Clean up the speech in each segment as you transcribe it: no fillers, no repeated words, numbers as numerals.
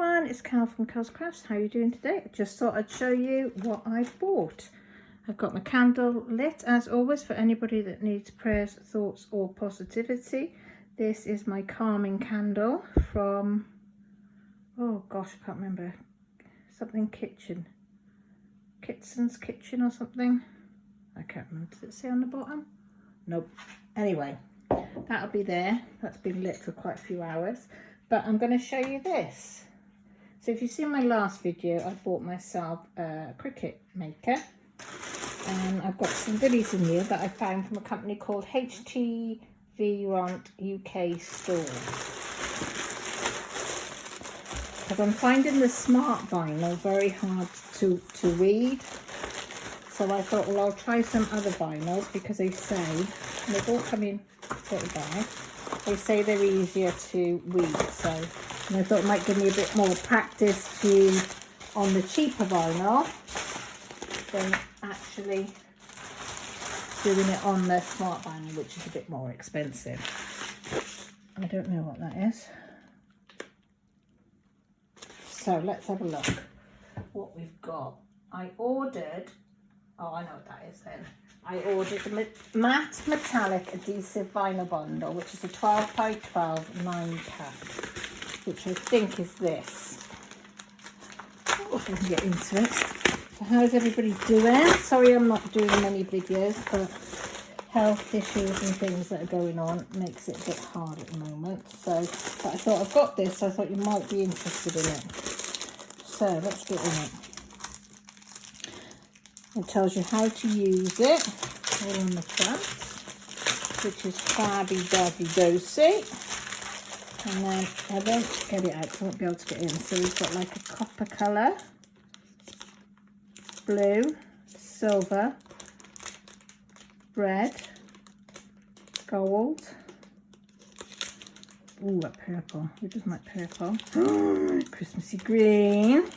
everyone, it's Cal from Cal's Crafts. How are you doing today? I just thought I'd show you what I've bought. I've got my candle lit as always for anybody that needs prayers, thoughts or positivity. This is my calming candle from, oh gosh, I can't remember, something kitchen, Kitson's Kitchen or something. I can't remember, does it say on the bottom? Nope. Anyway, that'll be there. That's been lit for quite a few hours. But I'm going to show you this. So if you've seen my last video, I bought myself a cricket maker. And I've got some goodies in here that I found from a company called HTVront UK store. Because I'm finding the smart vinyl very hard to read. So I thought, well, I'll try some other vinyls because they say, and they've all come in little bag. They say they're easier to read, so and I thought it might give me a bit more practice on the cheaper vinyl than actually doing it on the smart vinyl, which is a bit more expensive. I don't know what that is. So let's have a look what we've got. I ordered, oh I know what that is then. I ordered the matte metallic adhesive vinyl bundle, which is a 12 by 12 9-pack, which I think is this. Oh, if I can get into it. So how's everybody doing? Sorry I'm not doing many videos, but health issues and things that are going on makes it a bit hard at the moment. So, but I thought I've got this, so I thought you might be interested in it. So let's get in it. It tells you how to use it, all on the front, which is fabby-dabby-dosy. And then I won't get it out, so I won't be able to get in. So we've got like a copper colour, blue, silver, red, gold. Ooh, that purple. Who doesn't like purple? Christmassy green,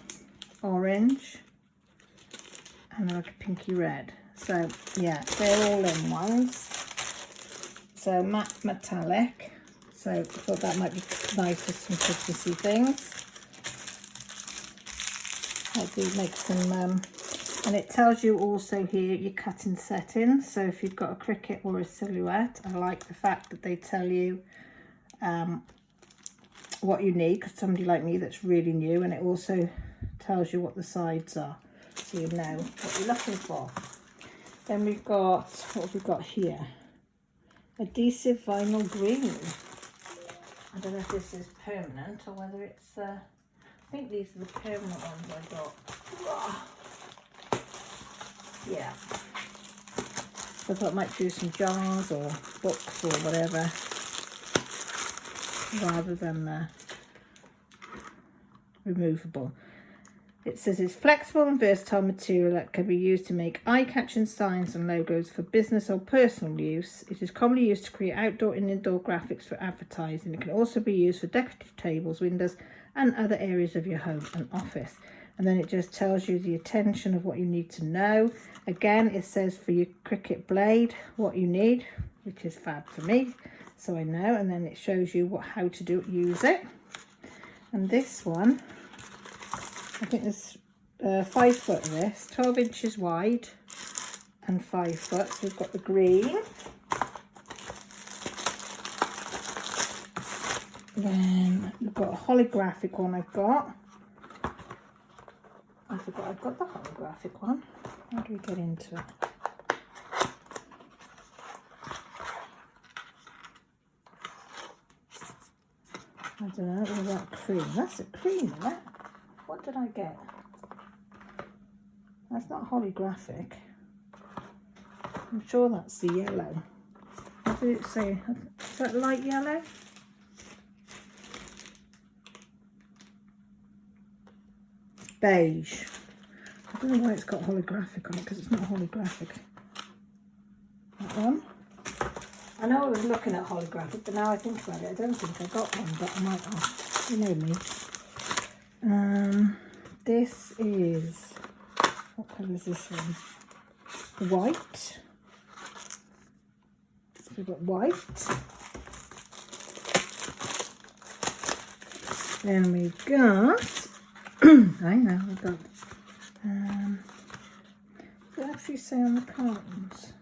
orange. And like a pinky red. So yeah, they're all in ones. So matte metallic. So I thought that might be nice for some Christmassy things. Hopefully make some and it tells you also here your cutting settings. So if you've got a cricket or a silhouette, I like the fact that they tell you what you need, because somebody like me that's really new, and it also tells you what the sides are, so you know what you're looking for. Then we've got, what have we got here? Adhesive vinyl green. I don't know if this is permanent or whether it's, I think these are the permanent ones I got. Yeah. So I thought I might do some jars or books or whatever, rather than removable. It says it's flexible and versatile material that can be used to make eye-catching signs and logos for business or personal use. It is commonly used to create outdoor and indoor graphics for advertising. It can also be used for decorative tables, windows and other areas of your home and office. And then it just tells you the attention of what you need to know. Again, it says for your cricket blade what you need, which is fab for me, so I know. And then it shows you how to use it. And this one, I think there's 5 foot of this, 12 inches wide and 5 foot. So we've got the green. Then we've got a holographic one I've got. I forgot I've got the holographic one. How do we get into it? I don't know, what was that cream? That's a cream, isn't it? What did I get? That's not holographic. I'm sure that's the yellow. What did it say? Is that light yellow? Beige. I don't know why it's got holographic on it, because it's not holographic. That one. I know I was looking at holographic, but now I think about it, I don't think I got one, but I might have. You know me. This is, what colour is this one? White. So we've got white. Then we've got, I know, we've got, does it actually say on the cartons?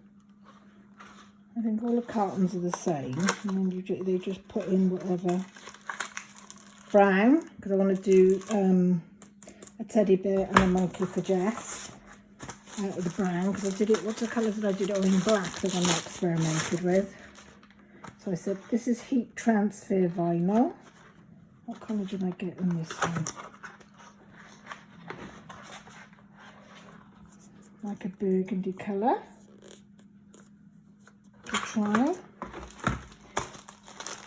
I think all the cartons are the same, and then they just put in whatever. Brown, because I want to do a teddy bear and a monkey for Jess out of the brown, because I did it, what colours did I do it all in black that I'm not experimented with. So I said, this is heat transfer vinyl. What colour did I get in this one? Like a burgundy colour to try.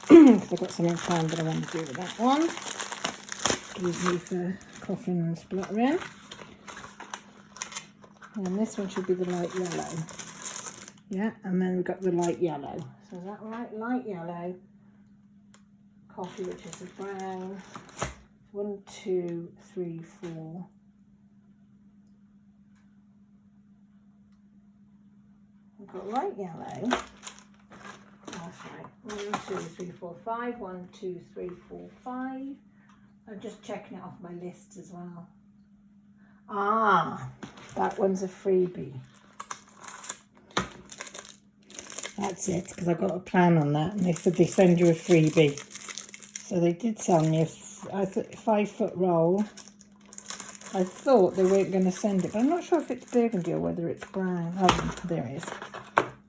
Because I've got something planned that I want to do with that one. Excuse me for coughing and spluttering. And this one should be the light yellow. Yeah, and then we've got the light yellow. So is that right? Light yellow. Coffee, which is the brown. 1, 2, 3, 4. We've got light yellow. That's right. 1, 2, 3, 4, 5. 1, 2, 3, 4, 5. I'm just checking it off my list as well. Ah, that one's a freebie. That's it, because I got a plan on that, and they said they send you a freebie. So they did sell me a 5-foot roll. I thought they weren't going to send it, but I'm not sure if it's burgundy or whether it's brown. Oh, there it is.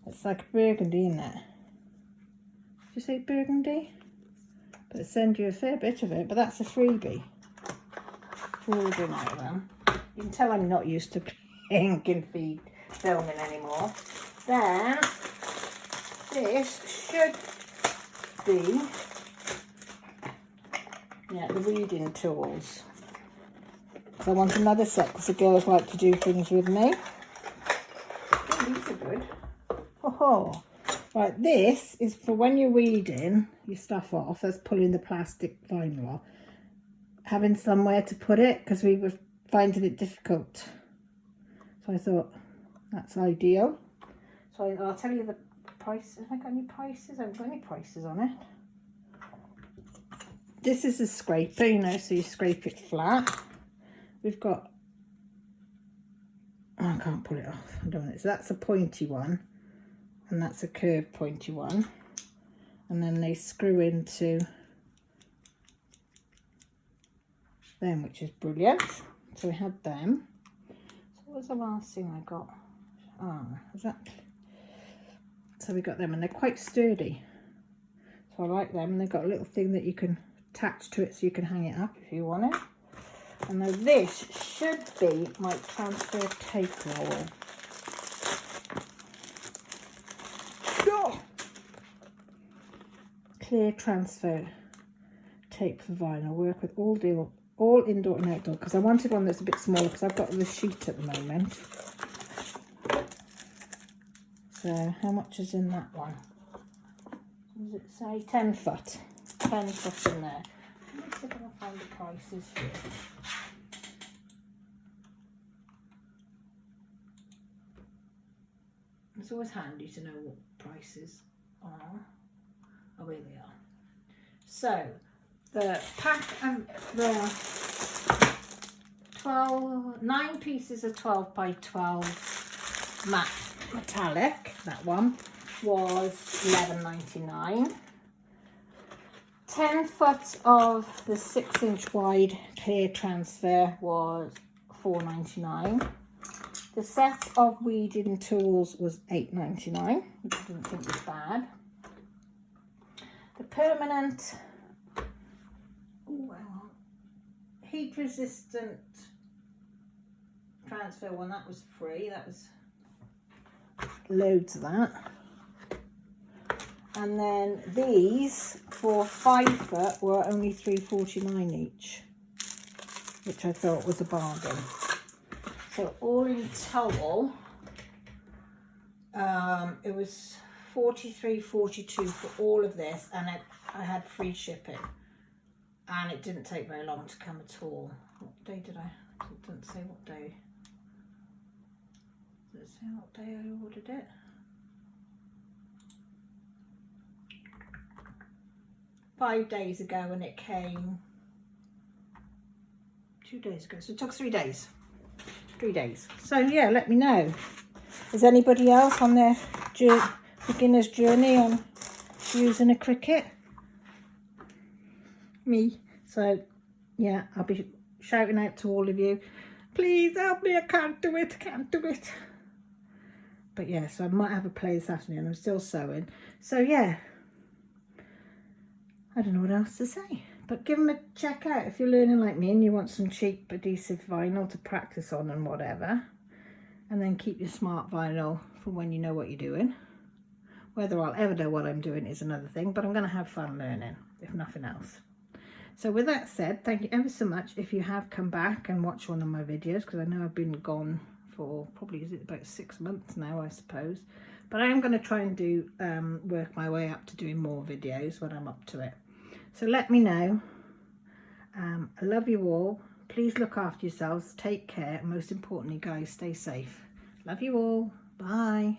It's like burgundy, isn't it? Did you say burgundy? But they send you a fair bit of it, but that's a freebie. For ordering out of them. You can tell I'm not used to ink and feed filming anymore. Then this should be the weeding tools. So I want another set because the girls like to do things with me. Oh, these are good. Oh, right, this is for when you're weeding your stuff off. That's pulling the plastic vinyl off. Having somewhere to put it, because we were finding it difficult. So I thought that's ideal. So I'll tell you the price. Have I got any prices? I haven't got any prices on it. This is a scraper, you know, so you scrape it flat. We've got, oh, I can't pull it off. I don't want it. So that's a pointy one, and that's a curved pointy one. And then they screw into them, which is brilliant. So we had them. So what was the last thing I got? Oh, is that? So we got them, and they're quite sturdy. So I like them, and they've got a little thing that you can attach to it so you can hang it up if you want it. And now this should be my transfer tape roll. Oh! Clear transfer tape for vinyl. Work with all indoor and outdoor, because I wanted one that's a bit smaller because I've got the sheet at the moment. So how much is in that one? Does it say 10 foot? 10 foot in there. Let me see if I can find the prices for it. It's always handy to know what prices are. Oh, here they are. So the pack and the 9 pieces of 12 by 12 matte metallic, that one was £11.99. 10 foot of the 6-inch wide clear transfer was £4.99. The set of weeding tools was £8.99, which I didn't think was bad. The permanent heat resistant transfer one, that was free. That was loads of that. And then these for 5 foot were only £3.49 each, which I thought was a bargain. So all in total, it was £43.42 for all of this, and I had free shipping, and it didn't take very long to come at all. What day did I? It didn't say what day. Does it say what day I ordered it? $5 days ago, and it came 2 days ago. So it took 3 days. 3 days. So yeah, let me know. Is anybody else on their beginner's journey on using a Cricut? Me. So yeah, I'll be shouting out to all of you. Please help me, I can't do it, I can't do it. But yeah, so I might have a play this afternoon. I'm still sewing. So yeah, I don't know what else to say. But give them a check out if you're learning like me and you want some cheap adhesive vinyl to practice on and whatever. And then keep your smart vinyl for when you know what you're doing. Whether I'll ever know what I'm doing is another thing, but I'm going to have fun learning, if nothing else. So with that said, thank you ever so much if you have come back and watched one of my videos, because I know I've been gone for probably, is it about 6 months now, I suppose. But I am going to try and do work my way up to doing more videos when I'm up to it. So let me know. I love you all. Please look after yourselves. Take care. And most importantly, guys, stay safe. Love you all. Bye.